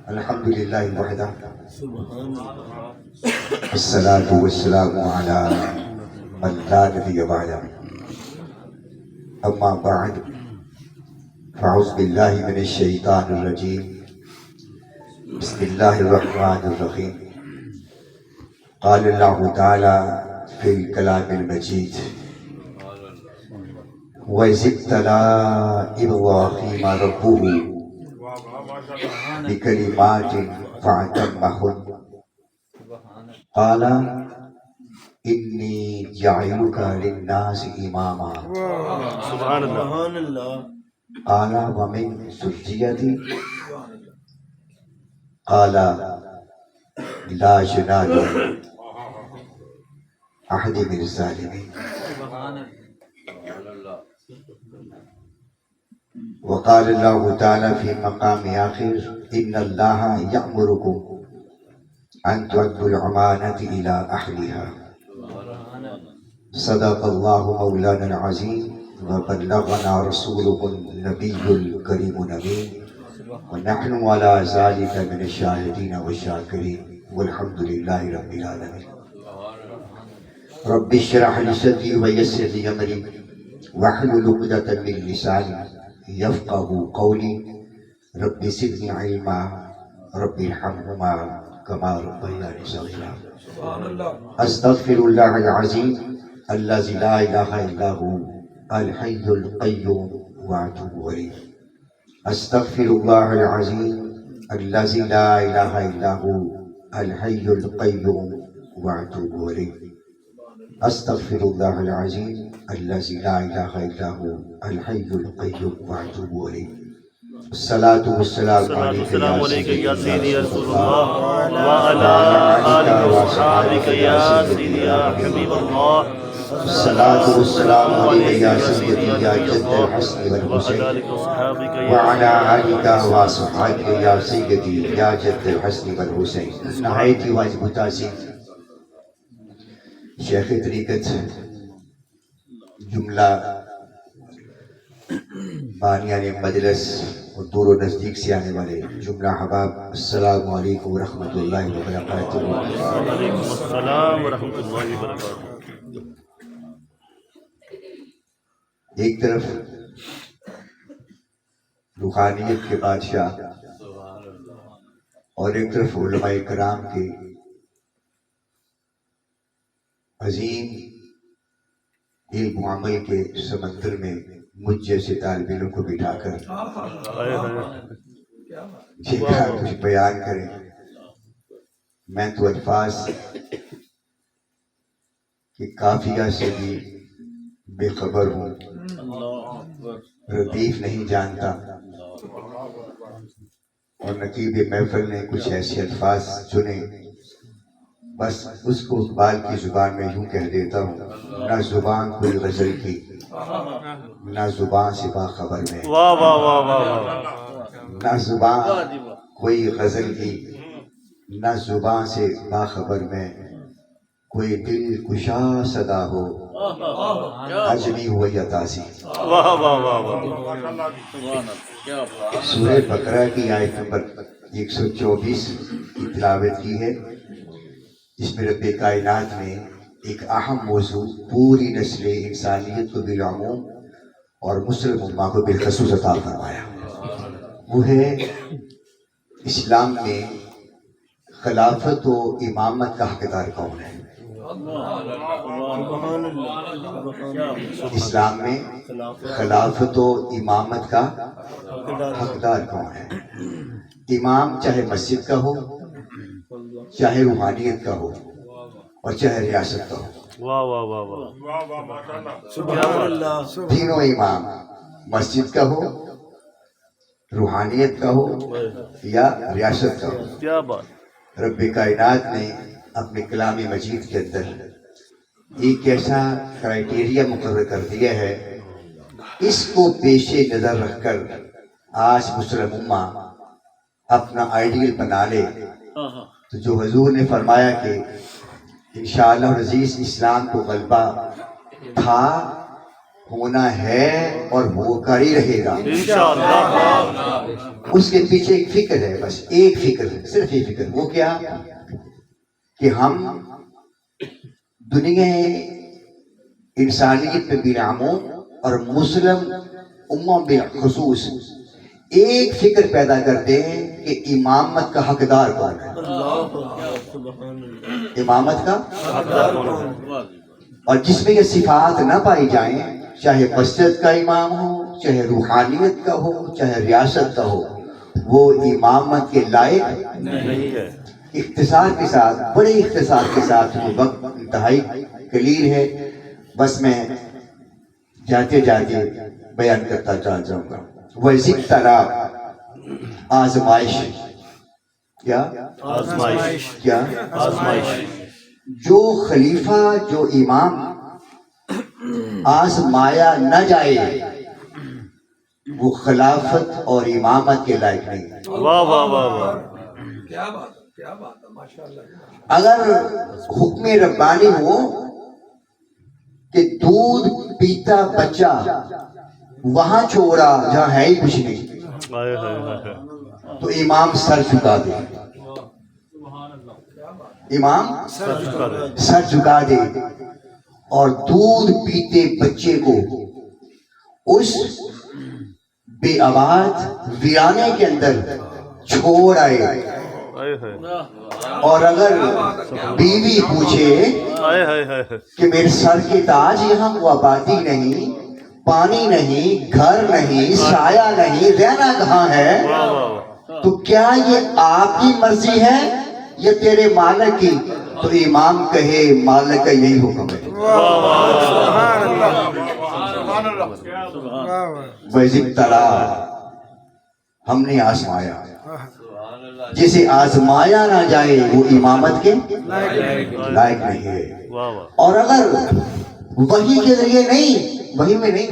الحمدللہ وحدہ الصلاۃ والسلام علی من لا نبی بعدہ اما بعد فاعوذ باللہ من الشیطان الرجیم بسم اللہ الرحمن الرحیم قال اللہ تعالی فی الکلام المجید وَإِذِ ابْتَلَىٰ إِبْرَاهِيمَ رَبُّهُ بِكَلِمَاتٍ فَأَتَمَّهُنَّ قَالَ إِنِّي جَاعِلُكَ لِلنَّاسِ إِمَامًا سبحان اللہ. قَالَ وَمِن ذُرِّيَّتِي قَالَ لَا يَنَالُ أَحَدٍ مِنَ الظَّالِمِينَ وقال اللہ تعالی فی مقام آخر ان اللہ یأمرکم ان تؤدوا الامانة الى اہلها صدق اللہ مولانا العظیم وبلغنا رسوله النبی الکریم الامین ونحن على ذلك من الشاہدین والشاکرین والحمد للہ رب العالمین. رب اشرح لي صدري ويسر لي امري واحلل عقدة من لساني يفقهوا قولي رب زدني علما رب ارحمهما كما ربياني صغيرا. استغفر الله العظيم الذي لا اله الا هو الحي القيوم واتوب اليه. استغفر الله العظيم الذي لا اله الا هو الحي القيوم واتوب اليه. استغفر الله العظيم الذي لا اله الا هو الحي القيوم واتوب اليه. الصلاة والسلام عليك يا سيدي يا رسول الله وعلى آلك وصحبك يا سيدي يا حبيب الله. الصلاة والسلام عليك يا سيدي يا جد الحسن والحسين وعلى آلك وصحبك يا سيدي يا جد الحسن والحسين. نہایتی واجب التعظیم شیخ طریقت جملہ بانیان مجلس اور دور و نزدیک سے آنے والے جملہ حباب السلام علیکم ورحمۃ اللہ وبرکاتہ. وعلیکم السلام ورحمۃ اللہ وبرکاتہ. ایک طرف روحانیت کے بادشاہ اور ایک طرف علماء کرام کے عظیم علم و عمل کے سمندر میں مجھ جیسے طالب علم کو بٹھا کر کچھ بیان کریں. میں تو الفاظ کہ قافیہ سے بھی بے خبر ہوں، ردیف نہیں جانتا، اور نقیب محفل نے کچھ ایسے الفاظ چنے بس اس کو اقبال کی زبان میں یوں کہہ دیتا ہوں. نہ زبان کوئی غزل کی نہ زبان سے باخبر میں، واہ واہ واہ واہ. نہ زبان کوئی غزل کی نہ زبان سے باخبر میں، کوئی دل کشا صدا ہو عجمی ہو یا تاسی. واہ واہ واہ واہ. سورہ بقرہ کی آیت نمبر 124 کی تلاوت کی ہے. اس میں رب کائنات نے ایک اہم موضوع پوری نسل انسانیت کو بالعموم اور مسلم امہ کو بالخصوص عطا فرمایا. وہ ہے اسلام میں خلافت و امامت کا حقدار کون ہے. اسلام میں خلافت و امامت کا حقدار کون ہے. امام چاہے مسجد کا ہو، چاہے روحانیت کا ہو، اور چاہے ریاست کا ہو. واہ واہ واہ واہ. تینوں امام مسجد کا ہو، روحانیت کا ہو یا ریاست کا ہو. کیا بات. رب کائنات نے اپنے کلام مجید کے اندر ایک ایسا کرائیٹیریا مقرر کر دیا ہے، اس کو پیش نظر رکھ کر آج مسلم امہ اپنا آئیڈیل بنا لے تو جو حضور نے فرمایا کہ انشاءاللہ العزیز اسلام کو غلبہ تھا ہونا ہے اور وہ کر ہی رہے گا انشاءاللہ. اس کے پیچھے ایک فکر ہے، بس ایک فکر ہے، صرف ایک فکر. وہ کیا کہ ہم دنیا انسانیت میں بالعموم اور مسلم امم بالخصوص ایک فکر پیدا کرتے ہیں کہ امامت کا حقدار کون ہے. امامت کا اور جس میں یہ صفات نہ پائی جائیں، چاہے مسجد کا امام ہو، چاہے روحانیت کا ہو، چاہے ریاست کا ہو، وہ امامت کے لائق نہیں ہے. اختصار کے ساتھ، بڑے اختصار کے ساتھ، وہ وقت انتہائی قلیل ہے، بس میں جاتے جاتے بیان کرتا چلا جاؤں گا. وَإِذِ ابْتَلَىٰ آزمائش. کیا آزمائش. کیا آزمائش. جو خلیفہ، جو امام آزمایا نہ جائے وہ خلافت اور امامت کے لائق نہیں. واہ واہ واہ واہ. کیا بات ہے، کیا بات ہے، ماشاء اللہ. اگر حکم ربانی ہو کہ دودھ پیتا بچہ وہاں چھوڑا جہاں ہے ہی کچھ نہیں، ہائے ہائے ہائے. تو امام سر جھکا دے. امام سر جھکا دے. سر جھکا دے اور دودھ پیتے بچے کو اس بے آباد ویرانے کے اندر چھوڑ آئے. ہائے ہائے. اور اگر بیوی پوچھے ہائے ہائے ہائے. کہ میرے سر کے تاج، یہاں کو آبادی نہیں، پانی نہیں، گھر نہیں، سایہ نہیں، رہنا کہاں ہے، واہ واہ واہ. تو کیا یہ آپ کی مرضی ہے یا تیرے مالک کی؟ تو امام کہے مالک کا یہی حکم ہے. وَإِذِ ابْتَلَىٰ، ہم نے آزمایا. جسے آزمایا نہ جائے وہ امامت کے لائق نہیں ہے. واہ واہ. اور اگر وحی کے ذریعے نہیں، وحی میں نہیں،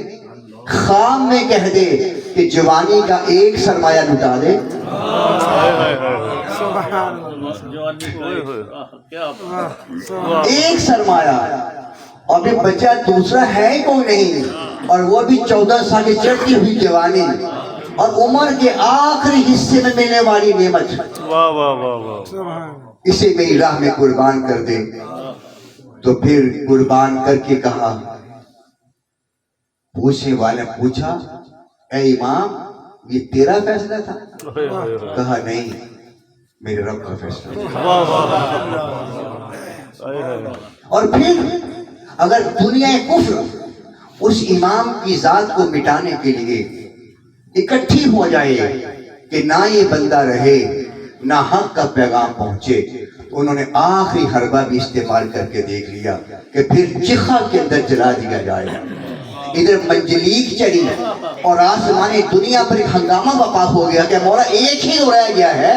خام میں کہہ دے کہ جوانی کا ایک سرمایہ لٹا دے، ہائے ہائے ہائے. ایک سرمایہ، اور پھر بچہ دوسرا ہے ہی کوئی نہیں، اور وہ بھی 14 سال کی چڑھتی ہوئی جوانی اور عمر کے آخری حصے میں ملنے والی نعمت، واہ واہ واہ واہ. اسے میری راہ میں قربان کر دے. تو پھر قربان کر کے کہا، پوچھنے والے نے پوچھا اے امام یہ تیرا فیصلہ تھا؟ ہائے ہائے ہائے. کہا نہیں، میرے رب کا فیصلہ تھا. واہ واہ واہ. ہائے ہائے. اور پھر اگر دنیا کفر اس امام کی ذات کو مٹانے کے لیے اکٹھی ہو جائے کہ نہ یہ بندہ رہے نہ حق کا پیغام پہنچے، تو انہوں نے آخری حربہ بھی استعمال کر کے دیکھ لیا کہ پھر چخا کے اندر جلا دیا جائے. ادھر منجلیک چلی اور آسمانی دنیا پر ایک ہنگامہ برپا ہو گیا کہ مولا ایک ہی تو رہ گیا ہے،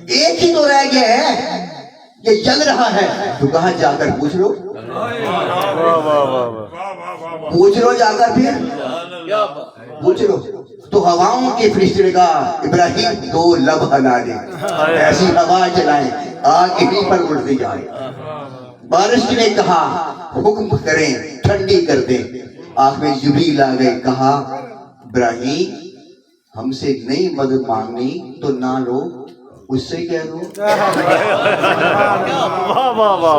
ایک ہی تو رہ گیا ہے، یہ جل رہا ہے. تو کہا جا کر پوچھ لو، واہ واہ واہ واہ. پوچھ لو جا کر، پھر پوچھ لو. تو ہواؤں کے فرشتے نے کہا ابراہیم 2 لب ہلا دے، ایسی ہوا چلائیں آگ انہیں پر اڑتی جائے. بارش نے کہا حکم کریں ٹھنڈی کر دیں. آنکھ میں جبریل آ گئے، کہا ابراہیم ہم سے نئی مدد مانگنی تو نہ لو، اس سے کہہ دو. واہ واہ واہ.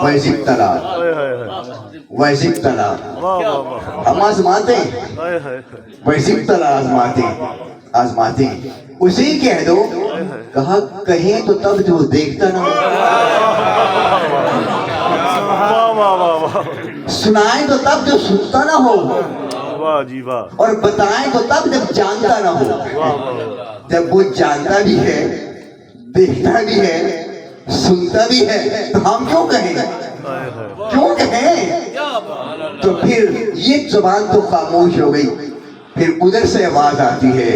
وَإِذِ ابْتَلَىٰ ہائے ہائے ہائے. وَإِذِ ابْتَلَىٰ، واہ واہ واہ. ہم آزماتے ہیں. ہائے ہائے. وَإِذِ ابْتَلَىٰ آزماتے ہیں، اسی کہہ دو. کہا کہیں تو تب جو دیکھتا نہ ہو، واہ واہ واہ واہ. سنائیں تو تب جو سنتا نہ ہو، واہ جی واہ. اور بتائیں تو تب جب جانتا نہ ہو. واہ واہ واہ. جب وہ جانتا بھی ہے، دیکھتا بھی ہے، سنتا بھی ہے، تو ہم کیوں کہیں؟ ہائے ہائے. کیوں کہیں؟ تو پھر یہ زبان تو خاموش ہو گئی. پھر ادھر سے آواز آتی ہے،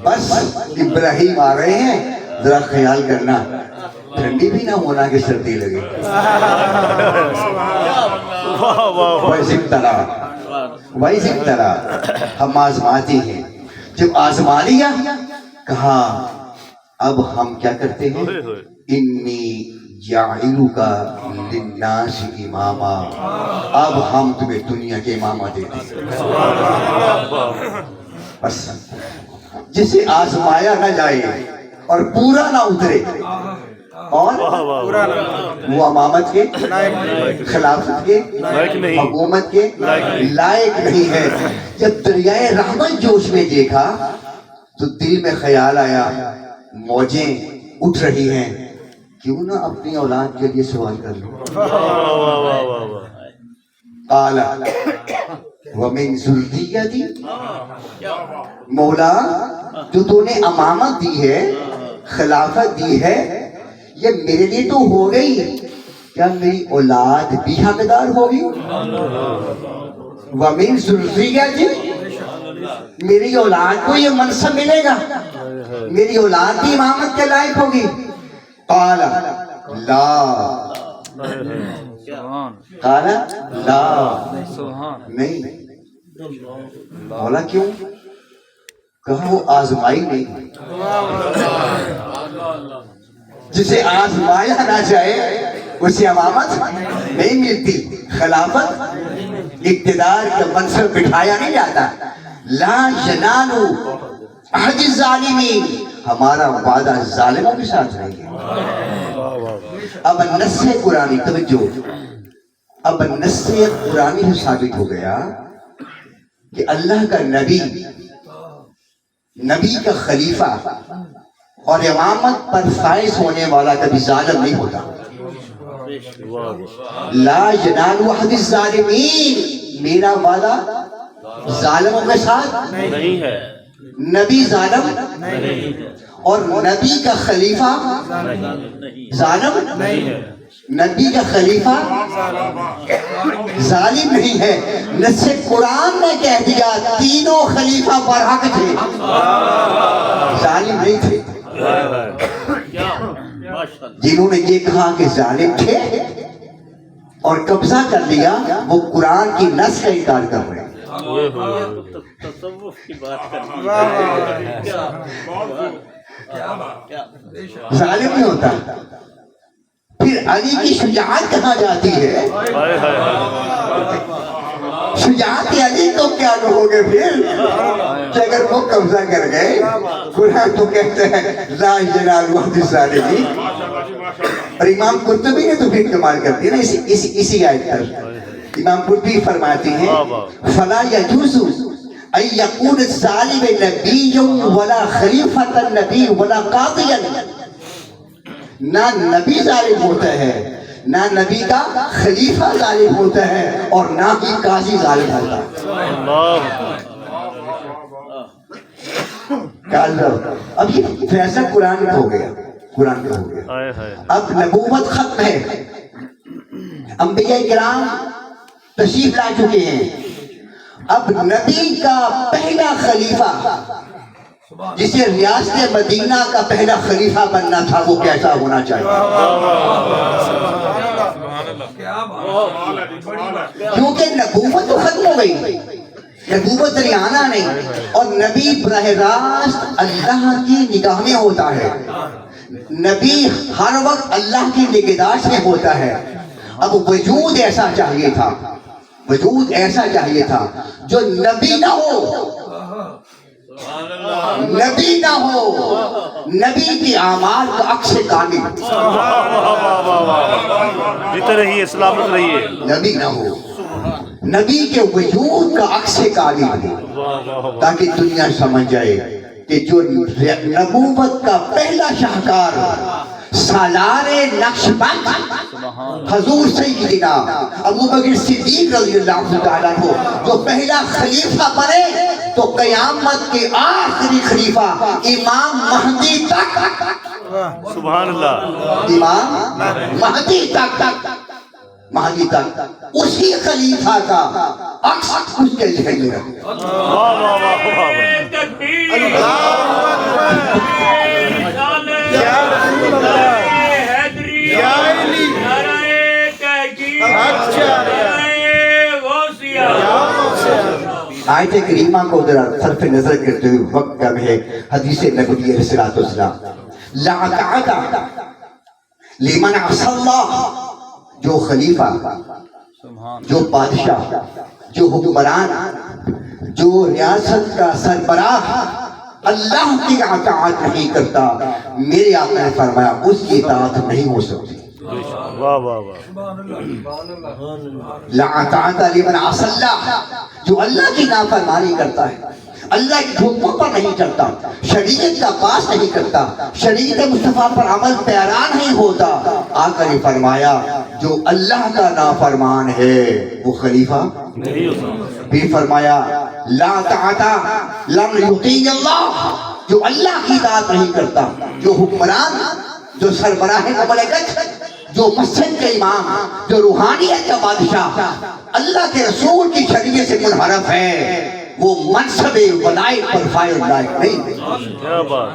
بس ابراہیم آ رہے ہیں، ذرا خیال کرنا ٹھنڈی بھی نہ ہونا کہ سردی لگے. واہ واہ واہ. وَإِذِ ابْتَلَىٰ، ہم آزماتے ہیں. جب آزما لیا کہا اب ہم کیا کرتے ہیں؟ انی جاعلک للناس اماما، اب ہم تمہیں دنیا کے امامہ دیتے ہیں۔ بس جسے آزمایا نہ جائے اور پورا نہ اترے اور وہ امامت کے، خلافت کے، حکومت کے لائق نہیں ہے۔ جب دریائے رحمت جوش میں دیکھا تو دل میں خیال آیا موجیں اٹھ رہی ہیں، کیوں نہ اپنی اولاد کے لیے سوال کر لوں۔ قال ومن ذریتی، مولا جو تو نے امامت دی ہے، خلافت دی ہے، یہ میرے لیے تو ہو گئی، کیا میری اولاد بھی حقدار ہوگی؟ ومن ذریتی، میری اولاد کو یہ منصب ملے گا، میری اولاد بھی امامت کے لائق ہوگی؟ قال لا، قال لا، نہیں۔ مولا کیوں؟ کہا وہ آزمائی نہیں، جسے آزمایا نہ جائے اسے امامت نہیں ملتی، خلافت اقتدار کا منصب بٹھایا نہیں جاتا۔ لا ینال عہد الظالمین، ہمارا وعدہ ظالموں کے ساتھ نہیں ہے۔ اب نص قرآنی، توجہ، اب نص قرآنی سے ثابت ہو گیا کہ اللہ کا نبی، نبی کا خلیفہ اور امامت پر فائز ہونے والا کبھی ظالم نہیں ہوتا۔ لا ینال عہد الظالمین، میرا وعدہ ظالموں کے ساتھ نہیں ہے، نبی ظالم اور نبی کا خلیفہ ظالم نہیں ہے، نبی کا خلیفہ ظالم نہیں ہے۔ نص قرآن نے کہہ دیا تینوں خلیفہ برحق تھے، ظالم نہیں تھے۔ جنہوں نے یہ کہا کہ ظالم تھے اور قبضہ کر لیا، وہ قرآن کی نص کا انکار کر رہے ہیں۔ تصوف کی بات کر ظالم نہیں ہوتا۔ پھر علی کی شجاعت کہاں جاتی ہے؟ شجاعت علی تو کیا کہو گے پھر کہ اگر وہ قبضہ کر گئے؟ قرآن تو کہتے ہیں لا ینال عہد الظالمین، اور امام قرطبی نے تو پھر کمال کر دیا نا اسی آیت پر۔ امام قرطبی فرماتے ہیں فلا یجوز ان یکون الظالم نبی ولا خلیفۃ النبی ولا قاضیا، نہ نبی ظالم ہوتا ہے، نہ نبی کا خلیفہ ظالم ہوتا ہے، اور نہ ہی قاضی ظالم ہوتا ہے۔ اب یہ فیصلہ قرآن کا ہو گیا، قرآن کا ہو گیا۔ اب نبوت ختم ہے، انبیاء کرام تشریف لا چکے ہیں۔ اب نبی کا پہلا خلیفہ، جسے ریاست مدینہ کا پہلا خلیفہ بننا تھا، وہ کیسا ہونا چاہیے؟ کیونکہ نبوت تو ختم ہو گئی، نبوت ریانہ نہیں، اور نبی براہ راست اللہ کی نگاہ میں ہوتا ہے، نبی ہر وقت اللہ کی نگہداشت میں ہوتا ہے۔ اب وجود ایسا چاہیے تھا، وجود ایسا چاہیے تھا جو نبی نہ ہو، نبی نہ ہو، نبی کی اعمال کا عکس کامل، جیتے رہیے، سلامت رہیے، نبی نہ ہو، نبی کے وجود کا عکس کامل ہو، تاکہ دنیا سمجھ جائے کہ جو نبوت کا پہلا شاہکار سالار نقش بند حضور سیدنا ابو بکر صدیق رضی اللہ تعالیٰ کو جو پہلا خلیفہ بنے، تو قیامت کے آخری خلیفہ امام مہدی تک، سبحان اللہ، امام مہدی تک اسی خلیفہ کا عکس اس کے ذہن میں رکھے۔ آیت کریمہ کو ذرا صرف نظر کرتے ہوئے، وقت کم ہے، حدیث نبوی علیہ الصلوۃ والسلام، لیمن عصى اللہ، جو خلیفہ، جو بادشاہ، جو حکمران، جو ریاست کا سربراہ اللہ کی اطاعت نہیں کرتا، میرے آقا نے فرمایا اس کی اطاعت نہیں ہو سکتی۔ واہ واہ واہ، سبحان اللہ سبحان اللہ لا اطاعت لمن عصى اللہ، جو اللہ کی نافرمانی کرتا ہے، اللہ کے حکموں پر نہیں چلتا، شریعت کا پاس نہیں کرتا، شریعت مصطفیٰ پر عمل پیرا نہیں ہوتا، آقا نے فرمایا جو اللہ کا نافرمان ہے وہ خلیفہ نہیں ہو سکتا۔ بھی فرمایا لا طاعت لم یطیع اللہ، جو اللہ کی اطاعت نہیں کرتا، جو حکمران، جو سربراہ مملکت، جو مسجد کے امام، جو روحانیت کا بادشاہ اللہ کے رسول کی شریعت سے منحرف ہے، وہ منصب ولایت پر فائز لائق نہیں۔ کیا بات،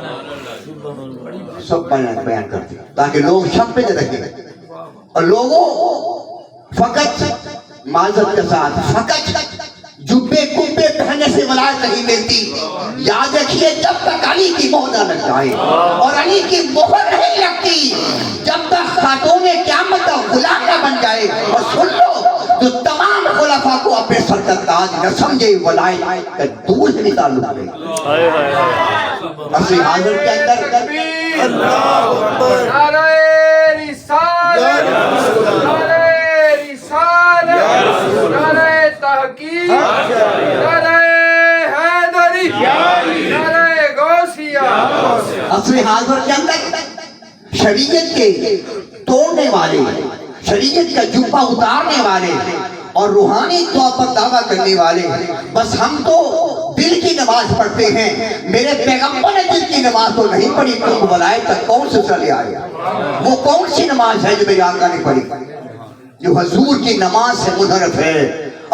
سب بیان کرتے ہیں تاکہ لوگ شک پہ نہ رہیں، اور لوگوں فقط معذرت کے ساتھ فقط جبے کبے پہننے سے ولایت نہیں ملتی۔ یاد رکھیے جب تک علی کی مہر نہ لگ جائے، اور علی کی مہر نہیں لگتی جب تک خاتون قیامت کا غلام نہ بن جائے۔ اور سن لو، جو تمام خلفاء کو اپنے سر کا تاج نہ سمجھے، ولایت کا دور سے نکال لے۔ ہائے ہائے ہائے، اصل حاضر کے اندر نعرہ رسالت، نعرہ رسالت، نعرہ تحقیق، نعرہ حیدری، نعرہ غوثیہ۔ اصل حاضر کے اندر شریعت کے توڑنے والے، شریعت کا جبہ اتارنے والے اور روحانی طور پر دعویٰ کرنے والے، بس ہم تو دل کی نماز پڑھتے ہیں، میرے پیغمبر نے دل کی نماز تو نہیں پڑھی، تم ولایت تک کون سے چلے آئے؟ وہ کون سی نماز ہے جو میرے آقا نے پڑھی، جو حضور کی نماز سے منحرف ہے؟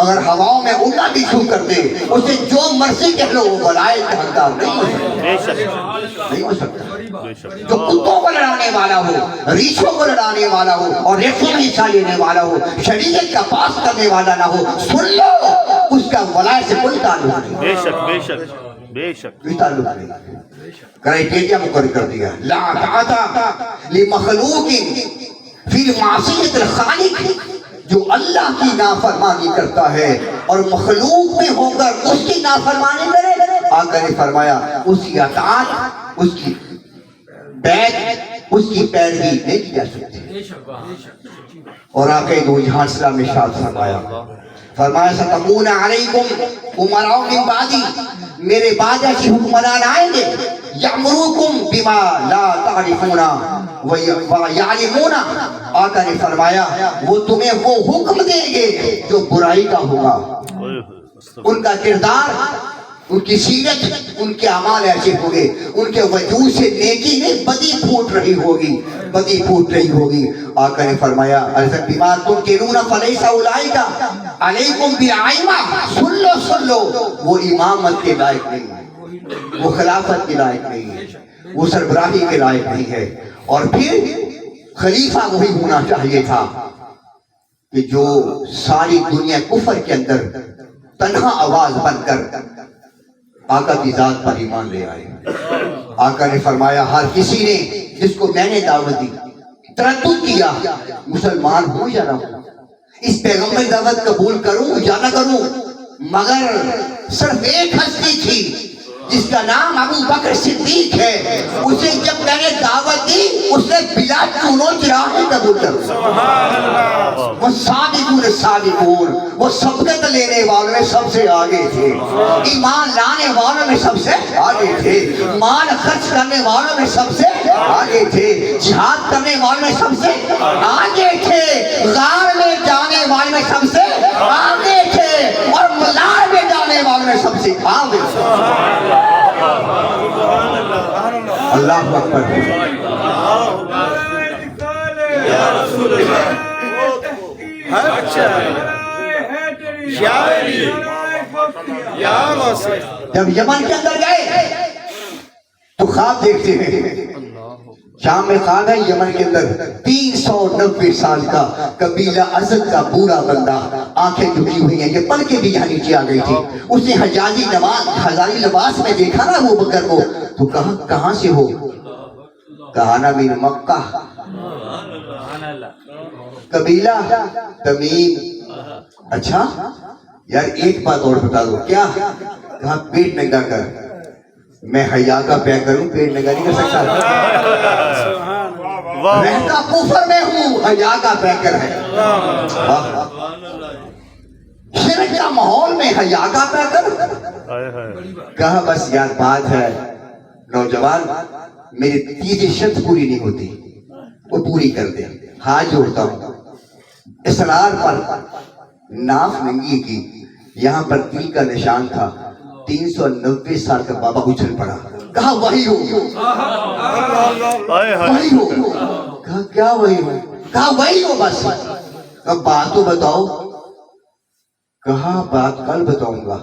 اگر ہواؤں میں اڑنا بھی شروع کر دے، اسے جو مرضی کہہ لو، وہ ولایت کا حقدار نہیں ہو سکتا، بے شک نہیں ہو سکتا۔ بے شک، جو کتوں کو لڑانے والا ہو، ریچھوں کو لڑانے والا ہو، اور ریسوں میں حصہ لینے والا ہو، شریعت کا پاس کرنے والا نہ ہو، سن لو اس کا ولایت سے کوئی تعلق نہیں، بے شک بے شک بے شک، کوئی تعلق نہیں۔ کرائٹیریا مقرر کر دیا، لا طاعت لمخلوق فی معصیت الخالق، جو اللہ کی نافرمانی کرتا ہے اور مخلوق میں ہو کر اس کی نافرمانی کرے، آقا نے فرمایا اس کی اطاعت، اس کی بیعت، اس کی پیروی نہیں کی جا سکتی۔ اور آقا دو جہان اسلام نے ارشاد فرمایا، فرمایا ستکون علیکم امراء من بعدی، میرے بعد ایسے حکمران آئیں گے، یامروکم بما لا تعرفون ویعلمون، آقا نے فرمایا وہ تمہیں وہ حکم دیں گے جو برائی کا ہوگا، ان کا کردار، ان کی سیرت، ان کے اعمال ایسے ہوں گے، ان کے وجود سے نیکی نہیں بدی پھوٹ رہی ہوگی، بدی پھوٹ رہی ہوگی۔ آقا نے فرمایا الذین بما تنکرون فلیس اولئک علیکم بائمہ، سن لو وہ امامت کے لائق نہیں ہے، وہ خلافت کے لائق نہیں ہے، وہ سربراہی کے لائق نہیں ہے۔ اور پھر خلیفہ وہی ہونا چاہیے تھا کہ جو ساری دنیا کفر کے اندر تنہا آواز بن کر آقا کی ذات پر ایمان لے آئے۔ آقا نے فرمایا ہر کسی نے جس کو میں نے دعوت دی، تردد کیا مسلمان ہوں یا نہ ہوں، اس پیغمبر دعوت قبول کروں یا نہ کروں، مگر صرف ایک ہستی تھی جس کا نام ابو بکر صدیق ہے، اسے جب میں نے دعوت دی اس نے بلا چونو چراغ قبول کر لیا۔ وہ سابقون السابقون، وہ سبقت لینے والوں میں سب سے آگے تھے، ایمان لانے والوں میں سب سے آگے تھے، مال خرچ کرنے والوں میں سب سے آگے تھے، جہاد کرنے والوں میں سب سے آگے تھے، غار میں جانے والوں میں سب سے آگے تھے، اور مزار میں جانے والوں میں سب سے آگے تھے۔ اللہ اکبر۔ یا رسول اللہ، جب یمن کے اندر گئے تو خواب دیکھتے ہیں، شام میں خواب ہے یمن کے اندر 390 سال کا قبیلہ اسد کا بوڑھا بندہ، آنکھیں جھکی ہوئی ہیں، یہ پل کے بھی یہاں نیچے آ گئی تھی، اس نے ہزاری لباس میں دیکھا نا وہ بکر کو، تو کہاں سے ہو؟ کہا نا من مکہ، قبیلہ تمیم. اچھا یار ایک بات اور بتا دو. کیا؟ کہا پیٹ ننگا کر. میں حیا کا پیا کروں، پیٹ ننگا نہیں کر سکتا. رہتا کفر میں ہوں، حیا کا پیا کر ہے. شرک کا ماحول میں حیا کا پیا کر. کہا بس یار بات ہے نوجوان، میری تیسری شرط پوری نہیں ہوتی، وہ پوری کر دے. ہاتھ جوڑتا ہوں. اسرار پر ناف ننگی کی. یہاں پر تل کا نشان تھا. 390 سال کا بابا اچھل پڑا. کہا وہی ہو، وہی ہو. کہا کیا وہی ہو؟ کہا وہی ہو بس. اب بات تو بتاؤ. کہا بات کل بتاؤں گا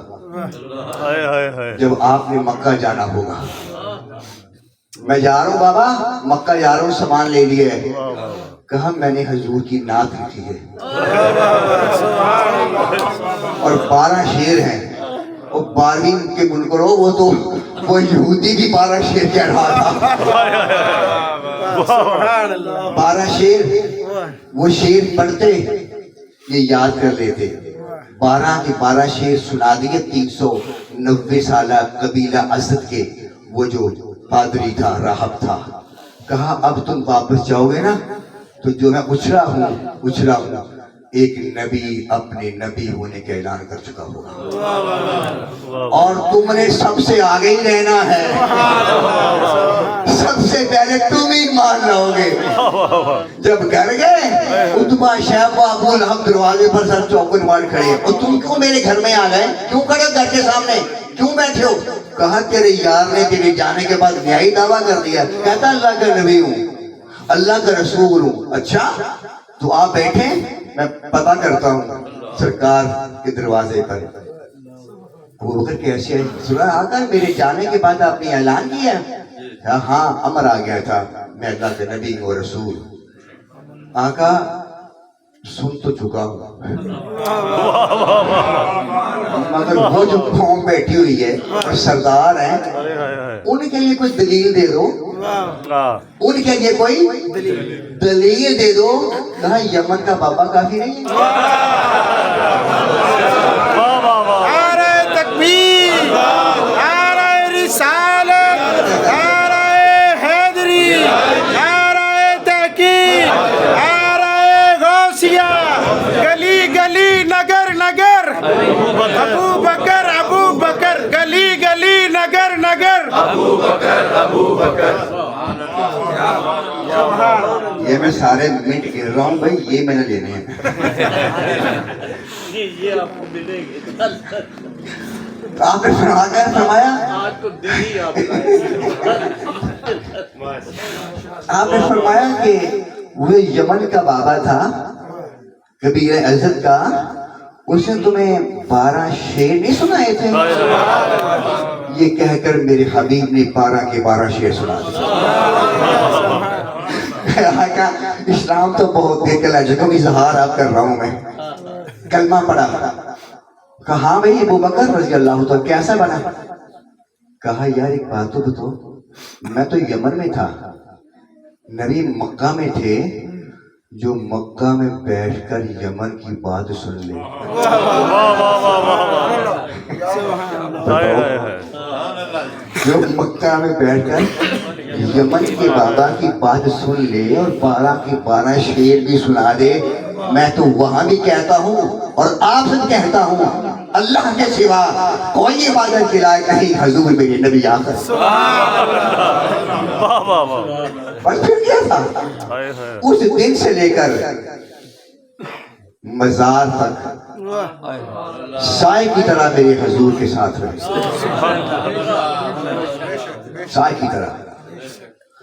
جب آپ نے مکہ جانا ہوگا. میں جا رہا ہوں بابا، مکہ جا رہا ہوں، سامان لے لیے. کہا میں نے حضور کی نعت لکھی ہے اور 12 شعر ہیں. وہ 12ویں کے منکر ہو، وہ تو وہ یہودی بھی 12 شعر کہہ رہا تھا. 12 شعر وہ شعر پڑھتے یہ یاد کر لیتے. 12 کے 12 شعر سنا دیے. 390 سالہ قبیلہ اسد کے وہ جو پادری تھا، راہب تھا. کہا اب تم واپس جاؤ گے نا تو جو میں اچھلا ہوں ایک نبی اپنے نبی ہونے کا اعلان کر چکا ہوگا اور تم نے سب سے آگے ہی رہنا ہے. سب سے پہلے تم ہی مان لو گے. جب گھر گئے اتبا شیبہ ابو لہب دروازے پر سر چوکن مار کھڑے. اور تم کیوں میرے گھر میں آ گئے؟ کیوں کھڑے گھر کے سامنے؟ کیوں بیٹھے ہو؟ کہا تیرے یار نے تیرے جانے کے بعد نیائی دعویٰ کر دیا. کہتا اللہ کا نبی ہوں، اللہ کا رسول ہوں. اچھا تو آپ بیٹھے، میں پتہ کرتا ہوں سرکار کے دروازے پر. ابو بکر کیسے ہے؟ سنا آقا میرے جانے کے بعد آپ نے اعلان کیا؟ ہاں امر آ گیا تھا، میں اللہ کے نبی اور رسول. آقا سن تو چکا ہوں مگر وہ جو قوم بیٹھی ہوئی ہے اور سردار ہیں ان کے لیے کوئی دلیل دے دو. ان کے لیے کوئی دلیل دے دو. کہا یمن کا بابا کافی نہیں ہے؟ نعرہ تکبیر، نعرہ رسالت، نعرہ حیدری، نعرہ تحقیق، نعرہ غوثیہ. گلی گلی نگر نگر ابو بکر ابو بکر. گلی گلی نگر نگر ابو بکر ابو بکر. یہ میں سارے منٹ گر رہا ہوں بھائی، یہ میں نے لینے ہیں. یہ آپ کو ملے گے. آپ نے فرمایا آپ نے فرمایا کہ وہ یمن کا بابا تھا قبیلہ ازد کا. اس نے تمہیں 12 شعر نہیں سنائے تھے؟ یہ کہہ کر میرے حبیب نے 12 کے 12 شعر سنا دیے. اسلام تو بہت دیکھ ہے جگہ اظہار آپ کر رہا ہوں میں. کلمہ پڑھا. کہا ہاں بھائی ابو بکر رضی اللہ تعالیٰ کیسا بنا؟ کہا یار ایک بات تو بتاؤ، میں تو یمن میں تھا، نبی مکہ میں تھے. جو مکہ میں بیٹھ کر یمن کی بات سن لے، جو مکہ میں بیٹھ کر یمن کے بابا کی بات سن لے اور 12 کے 12 شعر بھی سنا دے. میں تو وہاں بھی کہتا ہوں اور آپ سے کہتا ہوں اللہ کے سوا کوئی عبادت کے لائق نہیں حضور میرے نبی آخر. بس پھر کیا تھا؟ اس دن سے لے کر مزار تک سائے کی طرح میرے حضور کے ساتھ رہے. سائے کی طرح.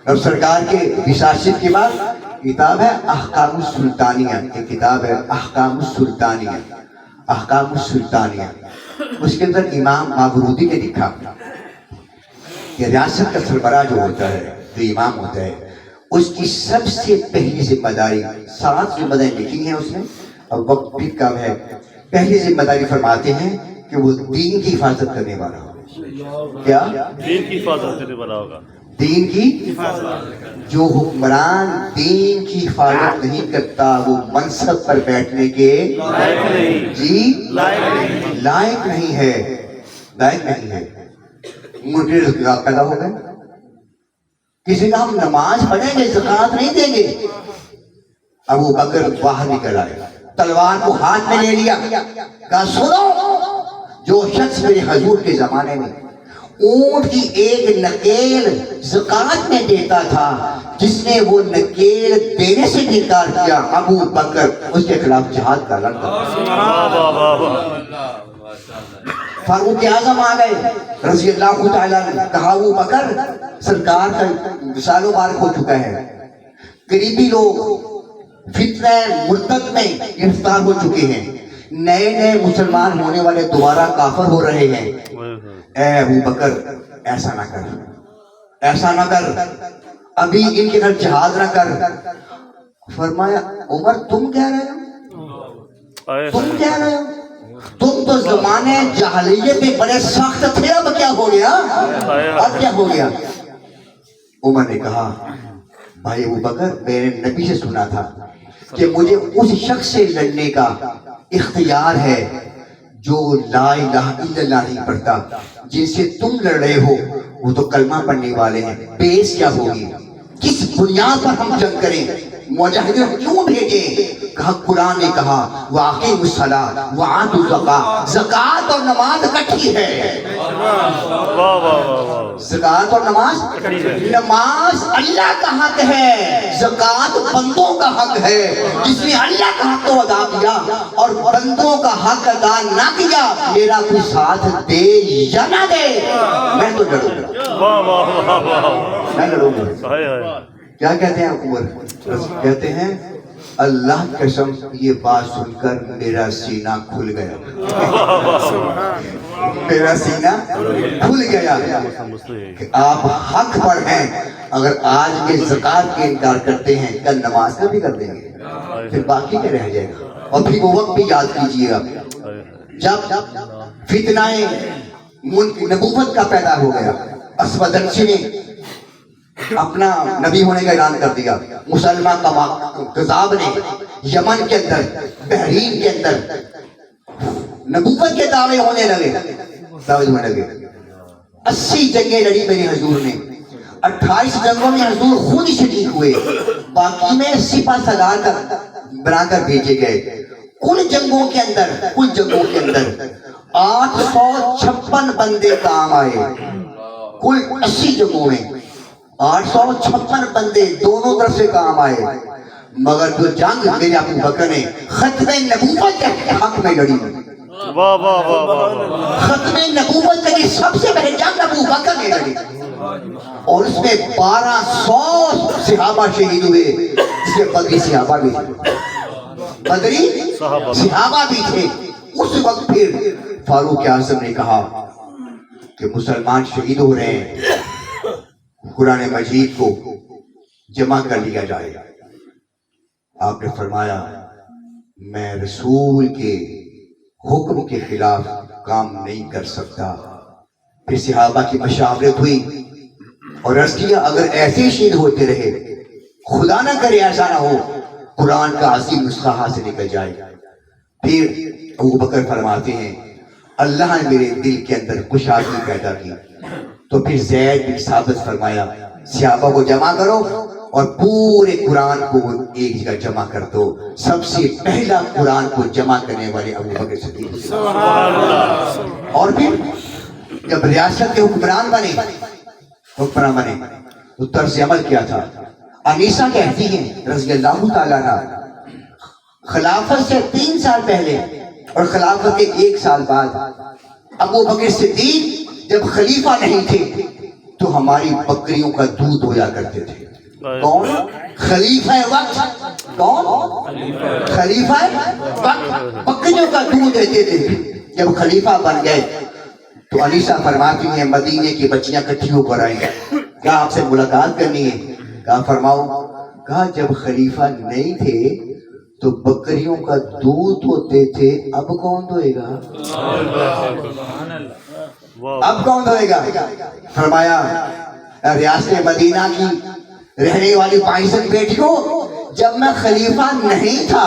اب سرکار کے وصال کے بعد کتاب ہے احکام السلطانیہ. ایک کتاب ہے احکام السلطانیہ. احکام السلطانیہ اس کے اندر امام ماوردی نے لکھا کہ ریاست کا سربراہ جو ہوتا ہے، جو امام ہوتا ہے، اس کی سب سے پہلی ذمہ داری 7 ذمہ داری لکھی ہیں اس نے، اور وقت بھی کم ہے. پہلی ذمہ داری فرماتے ہیں کہ وہ دین کی حفاظت کرنے والا ہو. کیا؟ دین کی حفاظت کرنے والا ہوگا. دین کی جو حکمران دین کی حفاظت نہیں کرتا وہ منصب پر بیٹھنے کے جی لائق نہیں ہے، لائق نہیں ہے۔ منکر زکات پیدا ہو گئے، کسی کا ہم نماز پڑھیں گے زکات نہیں دیں گے، ابو بکر باہر نکل آئے، تلوار کو ہاتھ میں لے لیا، کہا سنو، جو شخص میرے حضور کے زمانے میں اونٹ کی ایک نکیل زکات میں دیتا تھا، جس نے وہ نکیل دینے سے انکار کیا، ابو بکر اس کے خلاف جہاد کا اعلان کرتا۔ فاروق اعظم آ گئے رضی اللہ تعالیٰ عنہ، کہا ابو بکر سرکار کا وصال مبارک ہو چکا ہے، قریبی لوگ فتنہ مرتد میں گرفتار ہو چکے ہیں، نئے نئے مسلمان ہونے والے دوبارہ کافر ہو رہے ہیں، اے ابو بکر ایسا نہ کر، ایسا نہ کر، ابھی ان کے گھر جہاد نہ کر۔ فرمایا عمر تم کہہ رہے ہو، تم کہہ رہے ہو، تم تو زمانے جاہلیت میں بڑے سخت تھے، اب کیا ہو گیا، اب کیا ہو گیا؟ عمر نے کہا بھائی ابو بکر میں نے نبی سے سنا تھا کہ مجھے اس شخص سے لڑنے کا اختیار ہے جو لا الہ الا اللہ نہیں پڑھتا، جن سے تم لڑ رہے ہو وہ تو کلمہ پڑھنے والے ہیں، بیس کیا ہوگی، کس بنیاد پر ہم جنگ کریں، مجاہدین کیوں بھیجیں؟ کہا قرآن نے کہا وَأَقِیمُوا الصَّلَاةَ وَآتُوا الزَّکَاةَ، زکوٰۃ اور نماز اکٹھی ہے، زکوٰۃ اور نماز، نماز اللہ کا حق ہے، زکوٰۃ بندوں کا حق ہے، جس نے اللہ کا حق تو ادا کیا اور بندوں کا حق ادا نہ کیا، میرا کوئی ساتھ دے یا نہ دے میں تو لڑوں گا، میں لڑوں گا۔ کیا کہتے ہیں عمر؟ کہتے ہیں اللہ کی قسم یہ بات سن کر میرا سینہ کھل گیا، میرا سینہ کھل گیا کہ آپ حق پر ہیں، اگر آج یہ زکوٰۃ کے انکار کرتے ہیں کل نماز کا بھی کر دیں گے، پھر باقی کیا رہ جائے گا۔ اور پھر وہ وقت بھی یاد کیجیے گا جب فتنہ نبوت کا پیدا ہو گیا، اسود عنسی نے اپنا نبی ہونے کا اعلان کر دیا، مسلمہ کذاب نے یمن کے اندر، بحرین کے اندر نبوت کے دعوے ہونے لگے، 80 جنگیں لڑی میرے حضور نے، 28 جنگوں میں حضور خود شریک ہوئے، باقی میں سپہ سالار کر بنا کر بھیجے گئے۔ کل جنگوں کے اندر 856 بندے کام آئے، کل 80 جنگوں میں 856 بندے دونوں طرف سے کام آئے، مگر جو جنگ میرے ابو بکر نے ختم نبوت کے حق میں لڑی، ختم نبوت کی سب سے پہلے جنگ ابو بکر نے لڑی، اور اس میں 1200 صحابہ شہید ہوئے، جس میں بدری صحابہ بھی تھے، بدری صحابہ بھی تھے۔ اس وقت پھر فاروق اعظم نے کہا کہ مسلمان شہید ہو رہے ہیں، قرآن مجید کو جمع کر لیا جائے۔ آپ نے فرمایا میں رسول کے حکم کے خلاف کام نہیں کر سکتا۔ پھر صحابہ کی مشاورت ہوئی اور عرض کیا اگر ایسے ہی شہید ہوتے رہے، خدا نہ کرے ایسا نہ ہو قرآن کا عظیم نسخہ ہاتھ سے نکل جائے۔ پھر ابو بکر فرماتے ہیں اللہ نے میرے دل کے اندر کشادگی پیدا کی، تو پھر زید بن ثابت فرمایا صحابہ کو جمع کرو اور پورے قرآن کو ایک جگہ جمع کر دو۔ سب سے پہلا قرآن کو جمع کرنے والے ابو بکر صدیق۔ اور پھر جب ریاست کے حکمران بنے تو طرز عمل کیا تھا؟ انیسہ کہتی ہیں رضی اللہ تعالیٰ عنہ خلافت سے 3 سال پہلے اور خلافت کے 1 سال بعد ابو بکر صدیق جب خلیفہ نہیں تھے تو ہماری بکریوں کا دودھ ہویا کرتے تھے۔ کون؟ خلیفہ وقت، کون؟ خلیفہ وقت بکریوں کا دودھ دیتے تھے۔ جب خلیفہ بن گئے تو انیسہ فرماتی ہیں مدینے کی بچیاں کٹھی ہو کر آئیں، کیا آپ سے ملاقات کرنی ہے؟ کہا فرماؤ۔ کہا جب خلیفہ نہیں تھے تو بکریوں کا دودھ ہوتے تھے، اب کون دھوئے گا؟ اب کون دھوئے گا؟ فرمایا ریاست مدینہ کی رہنے والی 22 بیٹیوں، جب میں خلیفہ نہیں تھا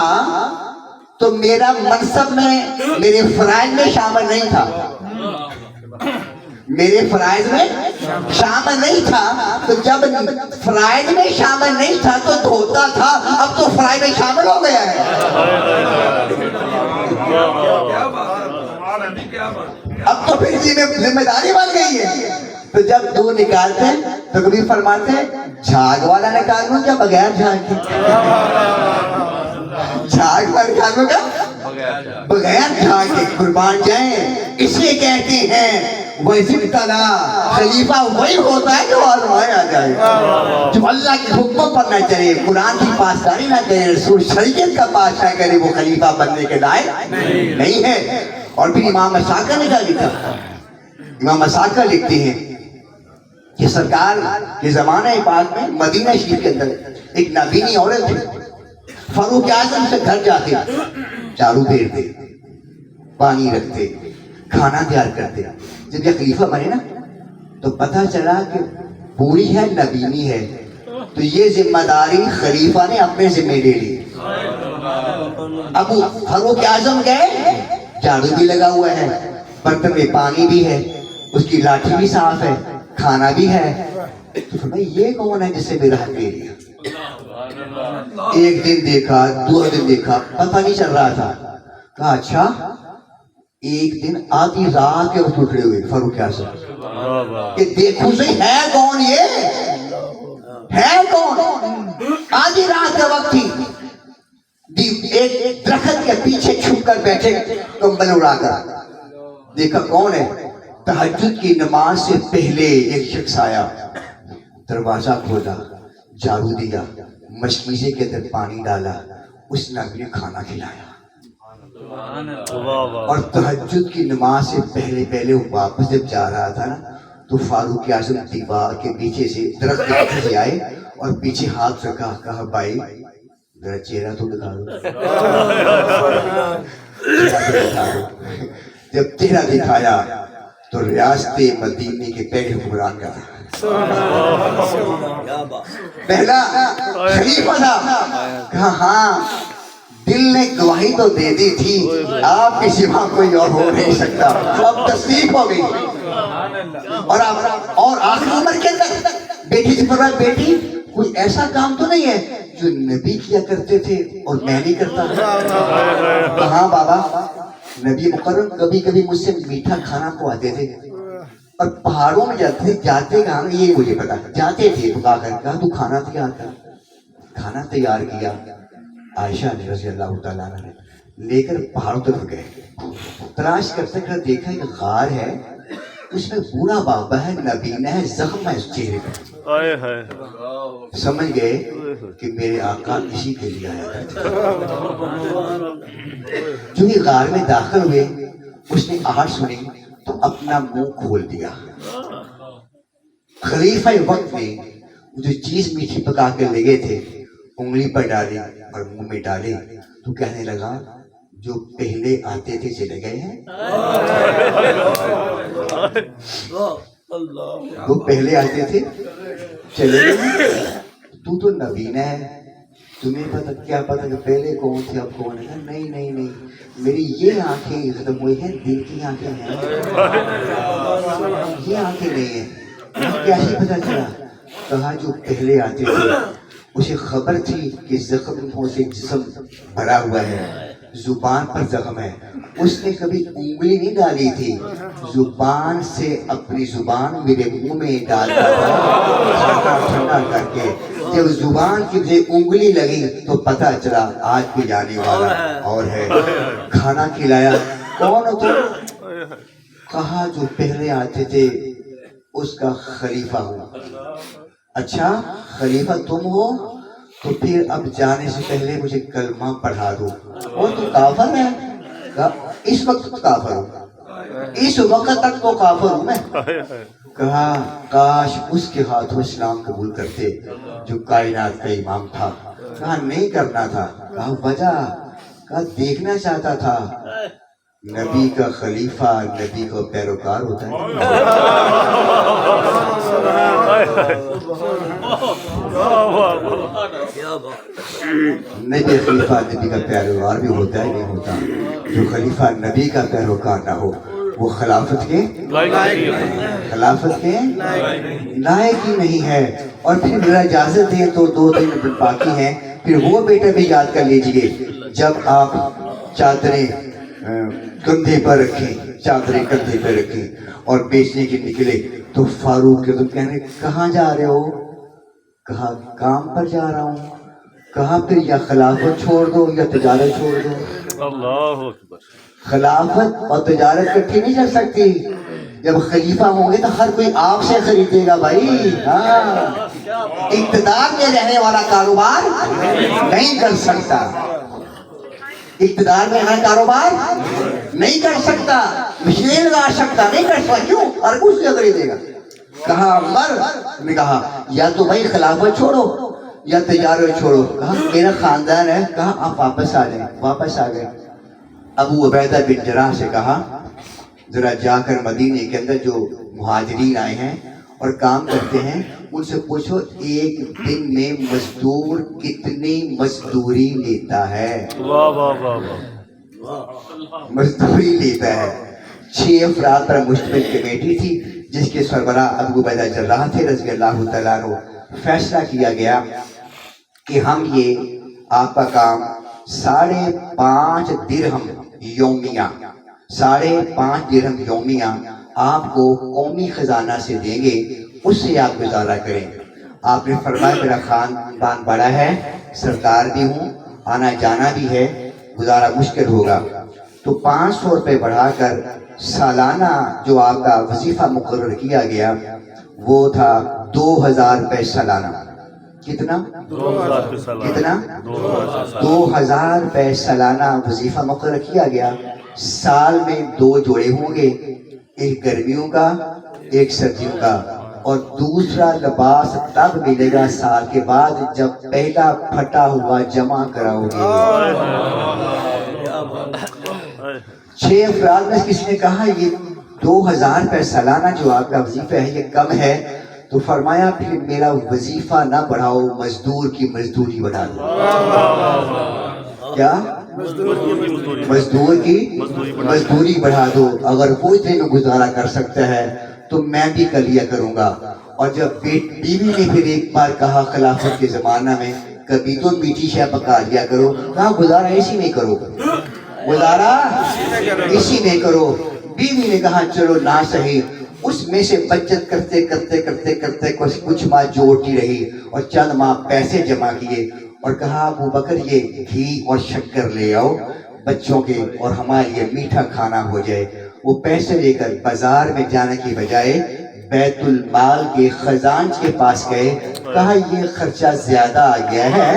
تو میرا منصب میں میرے فرائض میں شامل نہیں تھا، میرے فرائض میں شامل نہیں تھا، تو جب فرائض میں شامل نہیں تھا تو دھوتا تھا، اب تو فرائض میں شامل ہو گیا ہے، اب تو پھر ذمہ داری بن گئی ہے۔ تو جب دو نکالتے ہیں تو کبھی فرماتے ہیں جھاگ والا نکالوں یا بغیر جھاگ کے؟ جھاگ والا نکالوں کیا؟ بغیر جھاگ کے، قربان جائیں۔ اسے کہتے ہیں وزیر تلا، خلیفہ وہی ہوتا ہے جو آزمایا جائے، جو اللہ کے حکم پر نہ چلے، قرآن کی پاسداری نہ کرے، رسول شریعت کا پاس نہ کرے، وہ خلیفہ بننے کے لائق نہیں ہے۔ اور پھر امام مساکہ نے کیا لکھا؟ امام مساکہ لکھتے ہیں کہ سرکار کے زمانہ پاک میں مدینہ شریف کے اندر ایک نابینی عورت تھی، فاروق اعظم سے گھر جاتے، جھاڑو پھیرتے، پانی رکھتے، کھانا تیار کرتے۔ جب یہ خلیفہ بنے نا تو پتہ چلا کہ پوری ہے نبینی ہے، تو یہ ذمہ داری خلیفہ نے اپنے ذمہ لے لی۔ ابو فاروق اعظم گئے، جھاڑو بھی لگا ہوا ہے، برتن میں پانی بھی ہے، اس کی لاٹھی بھی صاف ہے، کھانا بھی ہے، تو فرمایا یہ کون ہے جس سے میرا حق لے لیا؟ ایک دن دیکھا، دو دن دیکھا، پتہ نہیں چل رہا تھا، کہا اچھا۔ ایک دن آدھی رات کے وقت اٹھے ہوئے فاروق اعظم کہ دیکھو صحیح ہے کون، یہ ہے کون؟ آدھی رات کے وقت تھی، ایک درخت کے پیچھے چھپ کر بیٹھے، کمبل اڑا کر، دیکھا کون ہے؟ تہجد کی نماز سے پہلے ایک شخص آیا، دروازہ کھولا، جھاڑو دیا، مشکیزے کے اندر پانی ڈالا، اس نے اپنے کھانا کھلایا، اور تہجد کی نماز سے پہلے وہ واپس جب جا رہا تھا نا تو فاروق اعظم دیوار کے پیچھے سے، درخت کے پیچھے سے آئے اور پیچھے ہاتھ رکھا، کہا بھائی ذرا چہرہ تو دکھا دو۔ جب چہرہ دکھایا تو ریاست مدینہ کے پہلے حکمران کا تھا، پہلا خلیفہ تھا۔ کہا ہاں دل نے گواہی تو دے دی تھی، آپ کے سوا کوئی اور ہو نہیں سکتا، اب تصدیق ہو گئی۔ اور آخری عمر کے اندر بیٹی سے فرمایا بیٹی کوئی ایسا کام تو نہیں ہے جو نبی کیا کرتے تھے اور میں نہیں کرتا؟ کہاں بابا، نبی مکرم کبھی کبھی مجھ سے میٹھا کھانا کھواتے تھے، اور پہاڑوں میں جاتے کہاں یہ مجھے پتا، جاتے تھے پکا کر، کہا تو کھانا تیار کر، کھانا تیار کیا، عائشہ رضی اللہ تعالیٰ عنہ نے لے کر پہاڑوں طرف گئے، تلاش کرتے کرتے دیکھا ایک غار ہے، اس میں بوڑھا بابا ہے، نبینہ ہے، زخم ہے اس چہرے پہ، سمجھ گئے کہ میرے آقا اسی کے لیے آیا کرتے۔ جو ہی غار میں داخل ہوئے، اس نے آہٹ سنی تو اپنا منہ کھول دیا۔ خلیفہ وقت نے جو چیز میٹھی پکا کے لے گئے تھے انگلی پر ڈالی اور منہ میں ڈالے، تو کہنے لگا جو پہلے آتے تھے چلے گئے ہیں، وہ پہلے آتے تھے چلے گئے، تو نبینہ ہے، تمہیں پتہ کیا پتہ کہ پہلے کون تھے اب کون ہے؟ نہیں نہیں نہیں، میری یہ آنکھیں ختم ہوئی ہیں، دل کی آنکھیں ہیں، یہ آنکھیں نہیں ہیں۔ کیسے پتہ چلا؟ کہا جو پہلے آتے تھے اسے خبر تھی کہ زخموں سے جسم بھرا ہوا ہے، زبان پر زخم ہے، اس نے کبھی انگلی نہیں ڈالی تھی، زبان سے اپنی زبان میرے منہ میں ڈالتا تھا ٹھنڈا کر کے، جب زبان کی مجھے انگلی لگی تو پتہ چلا آج کوئی جانے والا اور ہے۔ کھانا کھلایا، کون ہو تم؟ کہا جو پہلے آتے تھے اس کا خلیفہ ہوں۔ اچھا خلیفہ تم ہو تو پھر اب جانے سے پہلے مجھے کلمہ پڑھا دو۔ اور تو کافر ہے؟ اس وقت کافر ہوں، اس وقت تک تو کافر ہوں میں۔ کہا کاش اس کے ہاتھوں اسلام قبول کرتے جو کائنات کا امام تھا۔ کہا نہیں کرنا تھا۔ کہا وجہ؟ کہا دیکھنا چاہتا تھا نبی کا خلیفہ نبی کا پیروکار ہوتا ہے. نبی خلیفہ نبی کا پیروکار بھی ہوتا ہے نہیں ہوتا. جو خلیفہ نبی کا پیروکار نہ ہو وہ خلافت کے لائق ہی نہیں ہے. اور پھر میرا اجازت ہے تو 2 دن باقی ہیں. پھر وہ بیٹا بھی یاد کر لیجئے جب آپ چادریں کندھے پر رکھیں اور بیچنے کے نکلے تو فاروق کے تم کہنے کہاں جا رہے ہو؟ کہا کام پر جا رہا ہوں. کہا پھر یا خلافت چھوڑ دو یا تجارت چھوڑ دو. اللہ اکبر. خلافت اور تجارت اکٹھی نہیں چل سکتی. جب خلیفہ ہوں گے تو ہر کوئی آپ سے خریدے گا بھائی. ہاں اقتدار میں رہنے والا کاروبار نہیں کر سکتا. اقتدار میں رہنا کاروبار نہیں کر سکتا. مشین لگا سکتا نہیں کر سکتا. کیوں؟ ہر کچھ سے خریدے گا. کہا عمر نے کہا یا تو بھائی خلافت چھوڑو یا تجارت چھوڑو. کہا میرا خاندان ہے. کہا آپ واپس آ جائیں. واپس آ گئے. ابو عبیدہ بن جراح سے کہا ذرا جا کر مدینے کے اندر جو مہاجرین آئے ہیں اور کام کرتے ہیں ان سے پوچھو ایک دن میں مزدور کتنی مزدوری لیتا ہے. واہ واہ واہ. مزدوری لیتا ہے. 6 افراد پر مشتمل کمیٹی تھی جس کے سربراہ ابو عبیدہ جراح تھے رضی اللہ تعالیٰ عنہ. فیصلہ کیا گیا کہ ہم یہ آپ کا کام 5.5 درہم یومیہ 5.5 درہم یومیہ آپ کو قومی خزانہ سے دیں گے. اس سے آپ گزارا کریں. آپ نے فرمایا میرا خاندان بڑا ہے, سردار بھی ہوں, آنا جانا بھی ہے, گزارا مشکل ہوگا. تو 500 روپے بڑھا کر سالانہ جو آپ کا وظیفہ مقرر کیا گیا وہ تھا 2000 روپے سالانہ. کتنا؟ 2000 روپے سالانہ وظیفہ مقرر کیا گیا. سال میں 2 جوڑے ہوں گے, ایک گرمیوں کا ایک سردیوں کا, اور دوسرا لباس تب ملے گا سال کے بعد جب پہلا پھٹا ہوا جمع کراؤ گے. 6 افراد میں کسی نے کہا یہ 2000 روپے سالانہ جو آپ کا وظیفہ ہے یہ کم ہے. تو فرمایا پھر میرا وظیفہ نہ بڑھاؤ, مزدور کی مزدوری بڑھا دو. کیا؟ مزدور کی مزدوری بڑھا دو. اگر وہ اتنے میں گزارا کر سکتا ہے تو میں بھی کر لیا کروں گا. اور جب بیوی نے پھر ایک بار کہا خلافت کے زمانہ میں کبھی تو میٹھی شے پکا لیا کرو. کہا گزارا اسی میں کرو, گزارا اسی میں کرو. بیوی نے کہا چلو نہ صحیح. اس میں سے بچت کرتے کرتے کرتے کرتے کچھ ماہ جوڑتی رہی اور چند ماہ پیسے جمع کیے اور کہا ابو بکر یہ گھی اور شکر لے آؤ بچوں کے اور ہمارے لیے میٹھا کھانا ہو جائے. وہ پیسے لے کر بازار میں جانے کی بجائے بیت المال کے خزانچ کے پاس گئے. کہا یہ خرچہ زیادہ آ گیا ہے,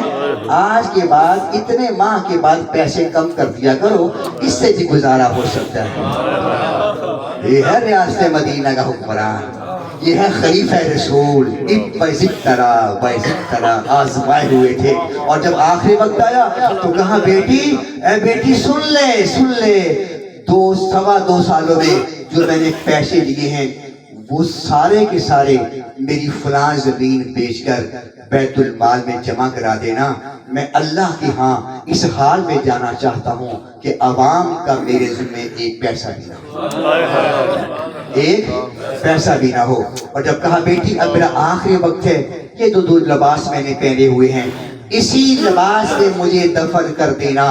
آج کے بعد اتنے ماہ کے بعد پیسے کم کر دیا کرو, اس سے بھی گزارا ہو سکتا ہے. یہ ہے ریاست مدینہ کا حکمران, یہ ہے خلیفہ رسول. آزمائے ہوئے تھے. اور جب آخری وقت آیا تو کہا بیٹی اے بیٹی سن لے 2.25 سالوں میں جو میں نے پیسے لیے ہیں وہ سارے کے سارے میری فلاں زمین بیچ کر بیت المال میں جمع کرا دینا. میں اللہ کے ہاں اس حال میں جانا چاہتا ہوں کہ عوام کا میرے ذمہ ایک پیسہ بھی نہ ہو, ایک پیسہ بھی نہ ہو. اور جب کہا بیٹی اب میرا آخری وقت ہے, یہ 2 لباس میں نے پہنے ہوئے ہیں, اسی لباس میں مجھے دفن کر دینا.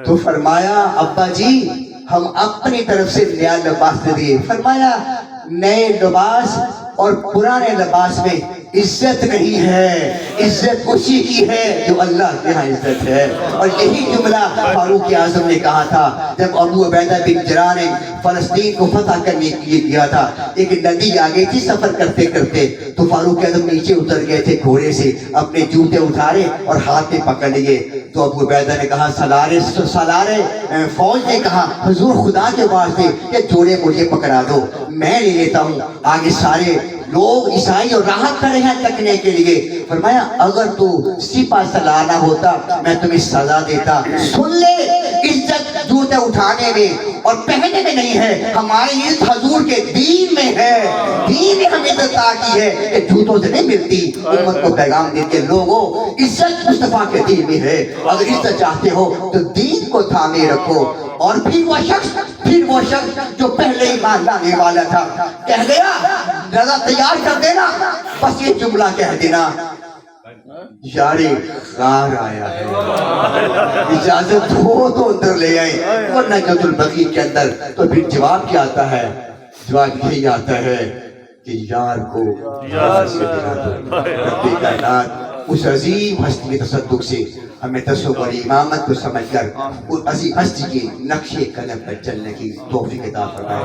تو فرمایا ابا جی ہم اپنی طرف سے نیا لباس دے دیے. فرمایا نئے لباس اور پرانے لباس میں عزت نہیں ہے, عزت اسی کی ہے جو اللہ کے ہاں عزت ہے. اور یہی جملہ فاروق اعظم نے کہا تھا جب ابو عبیدہ بن جراح نے فلسطین کو فتح کرنے کے لیے کیا تھا. ایک ندی آ گئی تھی سفر کرتے کرتے, تو فاروق اعظم نیچے اتر گئے تھے گھوڑے سے, اپنے جوتے اتارے اور ہاتھ میں پکڑ لیے. تو ابو عبیدہ نے کہا سالارے فوج نے کہا حضور خدا کے واسطے یہ جوڑے مجھے پکڑا دو, میں لے لیتا ہوں. آگے سارے لوگ عیسائی اور راحت کھڑے ہیں تکنے کے لیے. فرمایا اگر تو سپہ سالار نہ ہوتا میں تمہیں سزا دیتا. سن لے عزت جوتے اٹھانے میں اور پہننے میں نہیں ہے، ہماری عزت حضور کے دین میں ہے. دین نے ہمیں عزت کی ہے کہ جوتوں سے نہیں ملتی. امت کو پیغام دے کے لوگوں عزت مصطفیٰ کے دین میں ہے. اگر عزت چاہتے ہو تو دین کو تھامے رکھو. اور پھر وہ شخص جو پہلے ایمان لانے والا تھا کہہ گیا رضا تیار کر دینا، بس یہ جملہ کہہ دینا یار غار آیا ہے، اجازت ہو تو اندر لے آئے. ورنہ جد البقیع کے اندر تو پھر جواب کیا آتا ہے؟ جواب یہی آتا ہے کہ یار کو یار سے دلا دو. رب کائنات اس عظیم ہستی کے تصدق سے ہمیں تصور امامت کو سمجھ کر اس عظیم ہستی کے نقش قدم پر چلنے کی توفیق عطا فرمائے.